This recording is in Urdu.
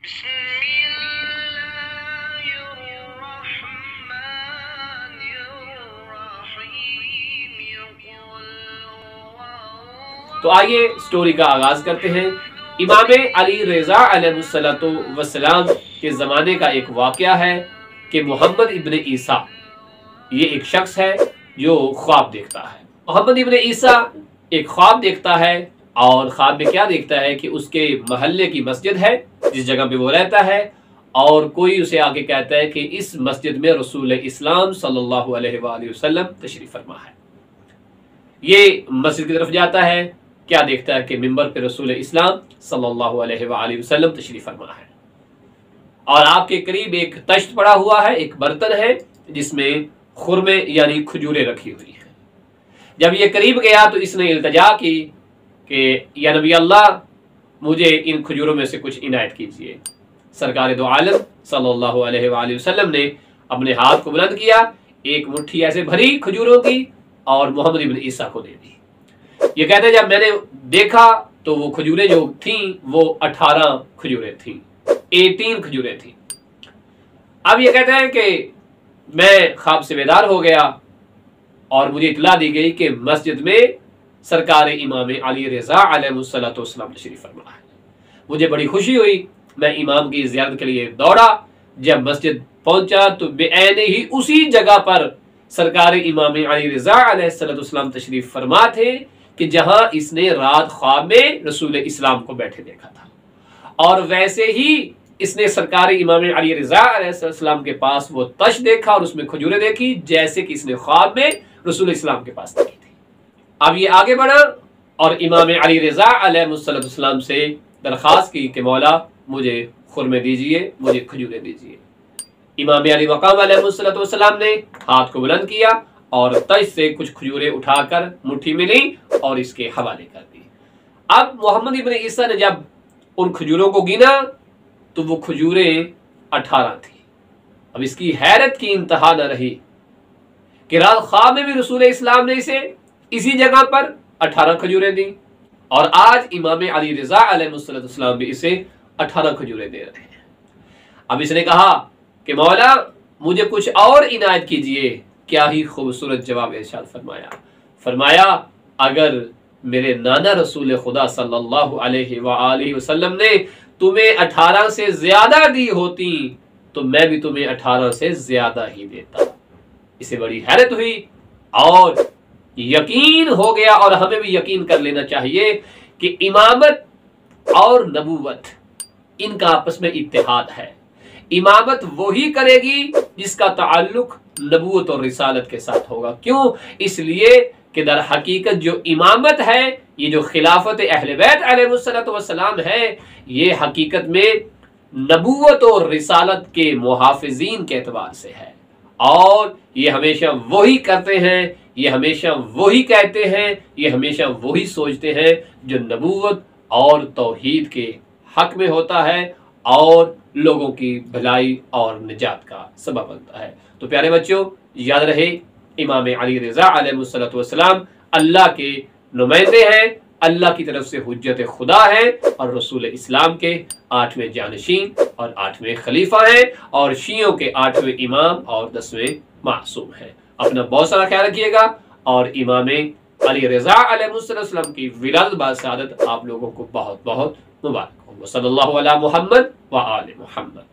تو آئیے سٹوری کا آغاز کرتے ہیں۔ امام علی رضا علیہ السلام کے زمانے کا ایک واقعہ ہے کہ محمد ابن عیسیٰ یہ ایک شخص ہے جو خواب دیکھتا ہے۔ محمد ابن عیسیٰ ایک خواب دیکھتا ہے اور خواب میں کیا دیکھتا ہے کہ اس کے محلے کی مسجد ہے جس جگہ پہ وہ رہتا ہے، اور کوئی اسے آگے کہتا ہے کہ اس مسجد میں رسول اسلام صلی اللہ علیہ وآلہ وسلم تشریف فرما ہے۔ یہ مسجد کی طرف جاتا ہے، کیا دیکھتا ہے کہ ممبر پہ رسول اسلام صلی اللہ علیہ وآلہ وسلم تشریف فرما ہے، اور آپ کے قریب ایک تشت پڑا ہوا ہے، ایک برتن ہے جس میں خرمے یعنی کھجوریں رکھی ہوئی ہیں۔ جب یہ قریب گیا تو اس نے التجا کی کہ یا نبی اللہ، مجھے ان کھجوروں میں سے کچھ عنایت کیجیے۔ سرکار دو عالم صلی اللہ علیہ وآلہ وسلم نے اپنے ہاتھ کو بلند کیا، ایک مٹھی ایسے بھری کھجوروں کی اور محمد ابن عیسیٰ کو دے دی۔ یہ کہتے ہیں جب میں نے دیکھا تو وہ کھجوریں جو تھیں وہ 18 کھجوریں تھیں، 18 کھجوریں تھیں۔ اب یہ کہتے ہیں کہ میں خواب سے بیدار ہو گیا اور مجھے اطلاع دی گئی کہ مسجد میں سرکار امام علی رضا علیہ السلام تشریف فرما ہے۔ مجھے بڑی خوشی ہوئی، میں امام کی زیارت کے لیے دوڑا۔ جب مسجد پہنچا تو بے عین ہی اسی جگہ پر سرکار امام علی رضا علیہ السلام تشریف فرما تھے کہ جہاں اس نے رات خواب میں رسول اسلام کو بیٹھے دیکھا تھا، اور ویسے ہی اس نے سرکار امام علی رضا علیہ السلام کے پاس وہ تش دیکھا اور اس میں کھجوریں دیکھی جیسے کہ اس نے خواب میں رسول اسلام کے پاس دیکھی تھی۔ اب یہ آگے بڑھا اور امام علی رضا علیہ السلام سے درخواست کی کہ مولا مجھے خرمے دیجئے، مجھے کھجوریں دیجئے۔ امام علی مقام علیہ السلام نے ہاتھ کو بلند کیا اور تش سے کچھ کھجوریں اٹھا کر مٹھی میں لی اور اس کے حوالے کر دی۔ اب محمد ابن عیسیٰ نے جب ان کھجوروں کو گنا تو وہ کھجوریں 18 تھی۔ اب اس کی حیرت کی انتہا نہ رہی کہ رات خواب میں بھی رسول اسلام نے اسے اسی جگہ پر 18 کھجوریں دی، اور آج امام علی رضا علیہ السلام بھی اسے 18 کھجوریں دے رہے ہیں۔ اب اس نے کہا کہ مولا مجھے کچھ اور عنایت کیجئے۔ کیا ہی خوبصورت جواب ارشاد فرمایا اگر میرے نانا رسول خدا صلی اللہ علیہ وآلہ وسلم نے تمہیں 18 سے زیادہ دی ہوتی تو میں بھی تمہیں 18 سے زیادہ ہی دیتا۔ اسے بڑی حیرت ہوئی اور یقین ہو گیا، اور ہمیں بھی یقین کر لینا چاہیے کہ امامت اور نبوت ان کا آپس میں اتحاد ہے۔ امامت وہی کرے گی جس کا تعلق نبوت اور رسالت کے ساتھ ہوگا۔ کیوں؟ اس لیے کہ در حقیقت جو امامت ہے، یہ جو خلافت اہل بیت علیہ السلام ہے، یہ حقیقت میں نبوت اور رسالت کے محافظین کے اعتبار سے ہے، اور یہ ہمیشہ وہی کرتے ہیں، یہ ہمیشہ وہی کہتے ہیں، یہ ہمیشہ وہی سوچتے ہیں جو نبوت اور توحید کے حق میں ہوتا ہے اور لوگوں کی بھلائی اور نجات کا سبب بنتا ہے۔ تو پیارے بچوں، یاد رہے امام علی رضا علیہ السلام اللہ کے نمائندے ہیں، اللہ کی طرف سے حجت خدا ہیں، اور رسول اسلام کے 8ویں جانشین اور 8ویں خلیفہ ہیں، اور شیعوں کے 8ویں امام اور 10ویں معصوم ہیں۔ اپنا بہت سارا خیال رکھیے گا، اور امام علی رضا علیہ السلام کی ولادت باسعادت آپ لوگوں کو بہت بہت مبارک ہو۔ صلی اللہ علی محمد وآل محمد۔